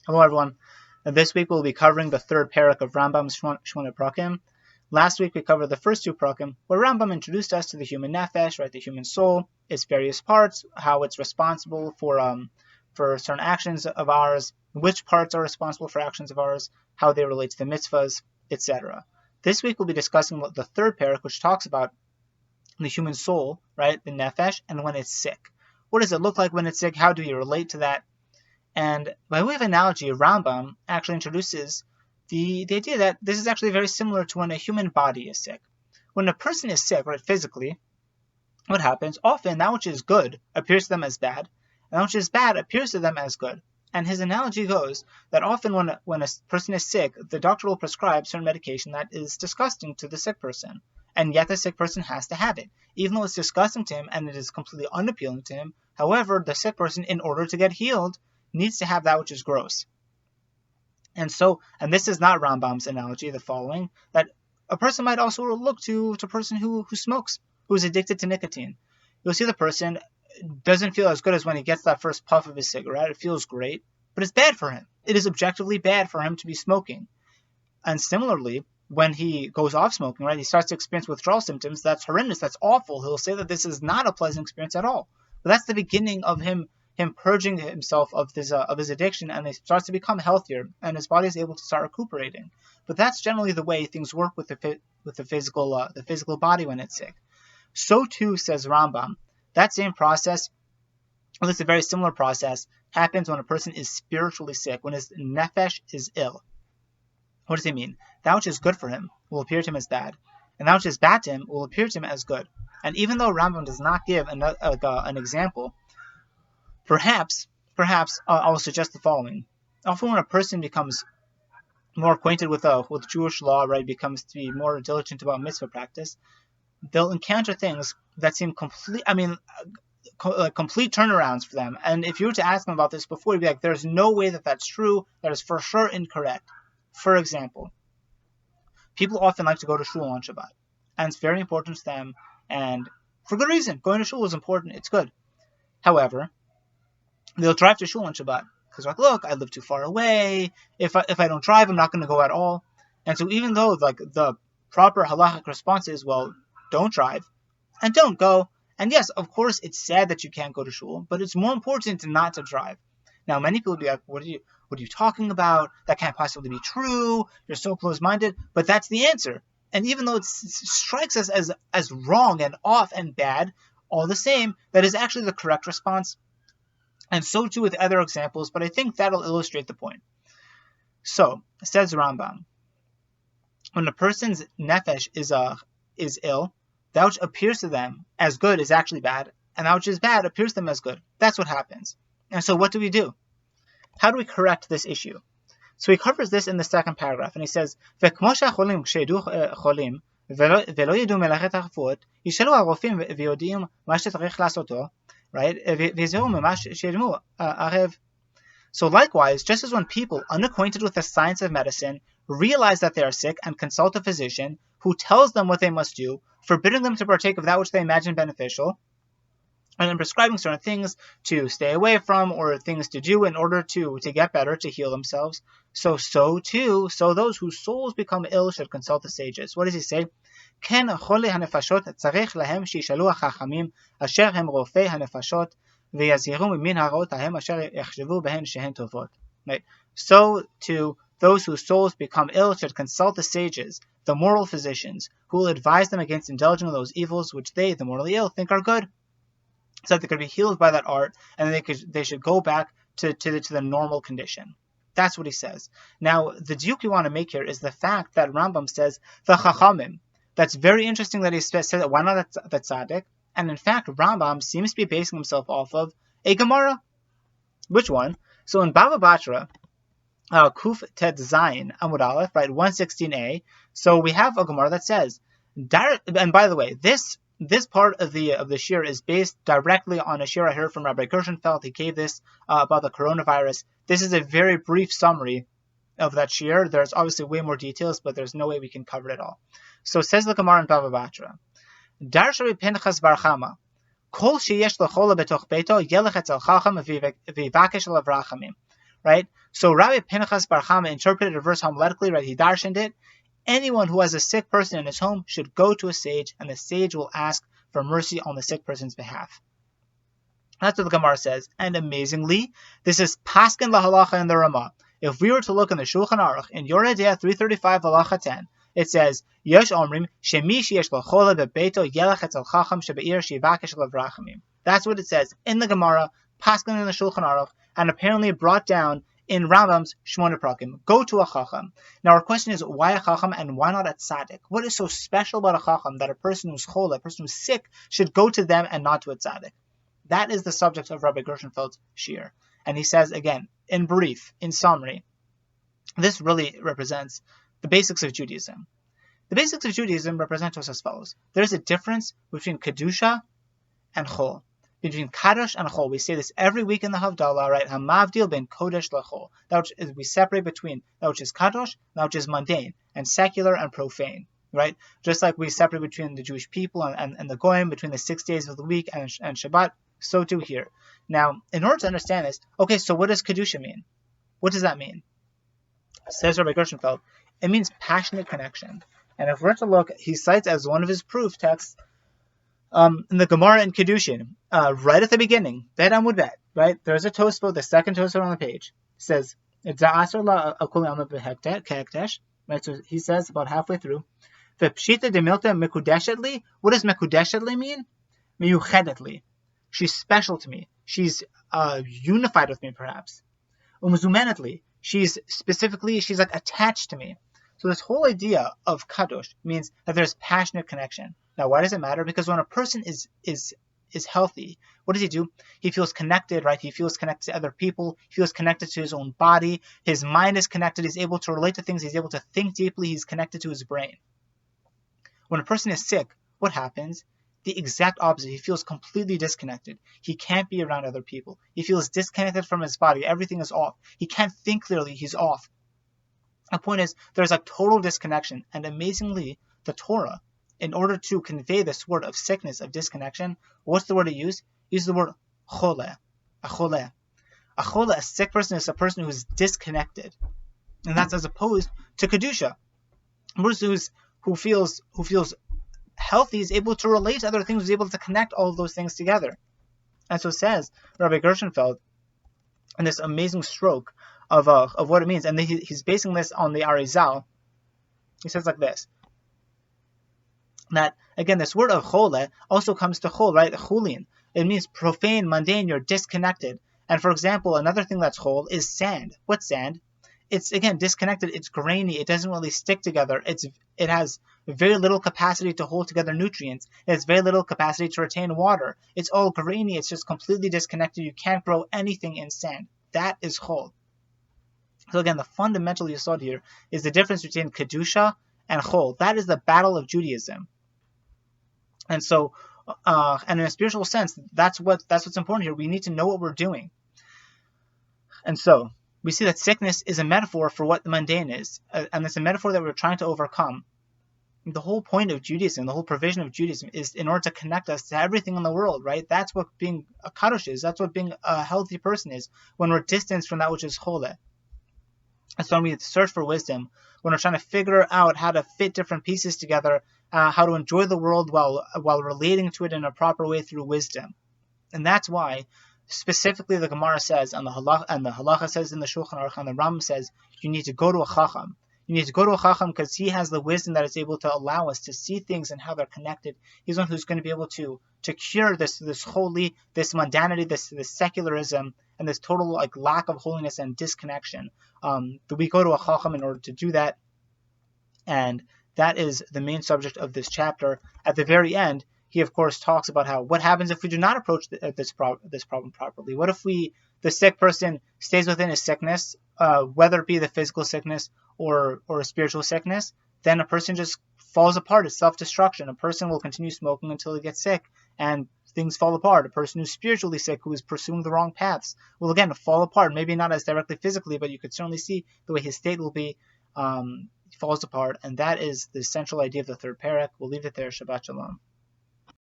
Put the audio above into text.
Hello everyone. This week we'll be covering the third Perek of Rambam's Shemonah Perakim. Last week we covered the first two Perakim, where Rambam introduced us to the human nefesh, right, the human soul, its various parts, how it's responsible for certain actions of ours, which parts are responsible for actions of ours, how they relate to the mitzvahs, etc. This week we'll be discussing the third Perek, which talks about the human soul, right, the nefesh, and when it's sick. What does it look like when it's sick? How do you relate to that? And by way of analogy, Rambam actually introduces the idea that this is actually very similar to when a human body is sick. When a person is sick, right, physically, what happens? Often that which is good appears to them as bad, and that which is bad appears to them as good. And his analogy goes that often when a person is sick, the doctor will prescribe certain medication that is disgusting to the sick person, and yet the sick person has to have it. Even though it's disgusting to him and it is completely unappealing to him, however, the sick person, in order to get healed, needs to have that which is gross. And this is not Rambam's analogy, the following, that a person might also look to a person who smokes, who is addicted to nicotine. You'll see the person doesn't feel as good as when he gets that first puff of his cigarette. It feels great, but it's bad for him. It is objectively bad for him to be smoking. And similarly, when he goes off smoking, right, he starts to experience withdrawal symptoms. That's horrendous. That's awful. He'll say that this is not a pleasant experience at all. But that's the beginning of him purging himself of his addiction, and he starts to become healthier, and his body is able to start recuperating. But that's generally the way things work with the physical body when it's sick. So too, says Rambam, that same process, at least a very similar process, happens when a person is spiritually sick, when his nefesh is ill. What does he mean? That which is good for him will appear to him as bad, and that which is bad to him will appear to him as good. And even though Rambam does not give an example, Perhaps I'll suggest the following. Often when a person becomes more acquainted with Jewish law, right, becomes to be more diligent about mitzvah practice, they'll encounter things that seem complete turnarounds for them. And if you were to ask them about this before, you'd be like, there's no way that that's true. That is for sure incorrect. For example, people often like to go to shul on Shabbat, and it's very important to them, and for good reason. Going to shul is important. It's good. However, they'll drive to shul on Shabbat because, like, look, I live too far away. If I don't drive, I'm not going to go at all. And so even though the proper halachic response is, well, don't drive and don't go. And yes, of course, it's sad that you can't go to shul, but it's more important not to drive. Now, many people will be like, what are you talking about? That can't possibly be true. You're so close-minded. But that's the answer. And even though it strikes us as wrong and off and bad, all the same, that is actually the correct response. And so too with other examples, but I think that'll illustrate the point. So, says Rambam, when a person's nefesh is ill, that which appears to them as good is actually bad, and that which is bad appears to them as good. That's what happens. And so what do we do? How do we correct this issue? So he covers this in the second paragraph, and he says, וכמו שהחולים כשידעו חולים ולא ידעו מלאכת הרפואות, ישאלו הרופאים ויודעים מה שצריך לעשותו, right? So likewise, just as when people unacquainted with the science of medicine realize that they are sick and consult a physician who tells them what they must do, forbidding them to partake of that which they imagine beneficial, and then prescribing certain things to stay away from or things to do in order to get better, to heal themselves, so those whose souls become ill should consult the sages. What does he say? כן חולי הנפשות צריך להם שישאלו החכמים אשר הם רופאי הנפשות ויזהירו מן הרעות ההם אשר יחשבו בהן שהן טובות. Right. So too, those whose souls become ill should consult the sages, the moral physicians, who will advise them against indulging in those evils which they, the morally ill, think are good, so that they could be healed by that art, and they should go back to the normal condition. That's what he says. Now, the diuk we want to make here is the fact that Rambam says the chachamim. That's very interesting that he said that. Why not the tzaddik? And in fact, Rambam seems to be basing himself off of a Gemara. Which one? So in Bava Batra, Kuf Ted Zayin Amud Aleph, right, 116a. So we have a Gemara that says, and by the way, this part of the shir is based directly on a shir I heard from Rabbi Gershenfeld. He gave this about the coronavirus. This is a very brief summary of that shir. There's obviously way more details, but there's no way we can cover it all. So says the Gemara in Bava Batra, Darsha Rabbi Pinchas bar Chama, Kol sheyesh l'chola betoch beito yelech etzel chacham v'yivakesh alav rachamim. Right? So Rabbi Pinchas Bar Chama interpreted the verse homiletically, right? He darshaned it. Anyone who has a sick person in his home should go to a sage, and the sage will ask for mercy on the sick person's behalf. That's what the Gemara says. And amazingly, this is Paskin Lahalacha in the Ramah. If we were to look in the Shulchan Aruch, in Yoreh Deah 335 Halacha 10, it says, Yesh Omrim, Shemi Sheyesh L'chola Bebeito Yelech Etzel Chacham Shebe'ir Shivakesh Levrachamim. That's what it says in the Gemara, Paskin in the Shulchan Aruch, and apparently brought down in Rambam's Shemonah Perakim. Go to a Chacham. Now our question is, why a Chacham and why not a Tzaddik? What is so special about a Chacham that a person who's chol, a person who's sick, should go to them and not to a Tzaddik? That is the subject of Rabbi Gershenfeld's shiur. And he says, again, in brief, in summary, this really represents the basics of Judaism. The basics of Judaism represent us as follows. There's a difference between Kedusha and Chol. Between Kadosh and Chol. We say this every week in the Havdalah, right? Hamavdil ben Kodesh lachol. That which is, we separate between that which is Kadosh, that which is mundane, and secular and profane, right? Just like we separate between the Jewish people and the Goyim, between the 6 days of the week and Shabbat, so too here. Now, in order to understand this, okay, so what does Kedusha mean? What does that mean? Says Rabbi Gershenfeld, it means passionate connection. And if we're to look, he cites as one of his proof texts, in the Gemara in Kedushin, right at the beginning, Bet Amud Bet, right? There's a Tosfot, the second Tosfot on the page. It says, right? So he says about halfway through, what does Mekudeshetli mean? Miyuchedetli. She's special to me. She's unified with me, perhaps. Umzumenetli. She's like attached to me. So this whole idea of kadosh means that there's passionate connection. Now, why does it matter? Because when a person is healthy, what does he do? He feels connected, right? He feels connected to other people. He feels connected to his own body. His mind is connected. He's able to relate to things. He's able to think deeply. He's connected to his brain. When a person is sick, what happens? The exact opposite. He feels completely disconnected. He can't be around other people. He feels disconnected from his body. Everything is off. He can't think clearly. He's off. The point is, there's a total disconnection. And amazingly, the Torah, in order to convey this word of sickness, of disconnection, what's the word it used? It used the word chole. A chole. A chole, a sick person, is a person who is disconnected. And that's as opposed to kedusha. A person who feels healthy is able to relate to other things, is able to connect all of those things together. And so says Rabbi Gershenfeld in this amazing stroke of what it means. And he's basing this on the Arizal. He says like this, that, again, this word of chole also comes to chol, right? Chulin. It means profane, mundane, you're disconnected. And for example, another thing that's chol is sand. What's sand? It's, again, disconnected. It's grainy. It doesn't really stick together. It has very little capacity to hold together nutrients. It has very little capacity to retain water. It's all grainy. It's just completely disconnected. You can't grow anything in sand. That is chol. So again, the fundamental yesod here is the difference between kedusha and chol. That is the battle of Judaism. And so, and in a spiritual sense, that's what's important here. We need to know what we're doing. And so, we see that sickness is a metaphor for what the mundane is, and it's a metaphor that we're trying to overcome. The whole point of Judaism, the whole provision of Judaism, is in order to connect us to everything in the world, right? That's what being a kadosh is. That's what being a healthy person is, when we're distanced from that which is chole. And so when we search for wisdom, when we're trying to figure out how to fit different pieces together, how to enjoy the world while relating to it in a proper way through wisdom. And that's why, specifically, the Gemara says, and the Halacha says in the Shulchan Aruch, and the Rambam says, you need to go to a Chacham. You need to go to a Chacham because he has the wisdom that is able to allow us to see things and how they're connected. He's one who's going to be able to cure this holy, this mundanity, this secularism, and this total lack of holiness and disconnection. We go to a Chacham in order to do that, and that is the main subject of this chapter. At the very end, he of course talks about what happens if we do not approach this problem properly. What if the sick person stays within his sickness, whether it be the physical sickness or a spiritual sickness? Then a person just falls apart. It's self-destruction. A person will continue smoking until he gets sick, and things fall apart. A person who's spiritually sick, who is pursuing the wrong paths, will again fall apart. Maybe not as directly physically, but you could certainly see the way his state will be. Falls apart, and that is the central idea of the third Perek. We'll leave it there. Shabbat Shalom.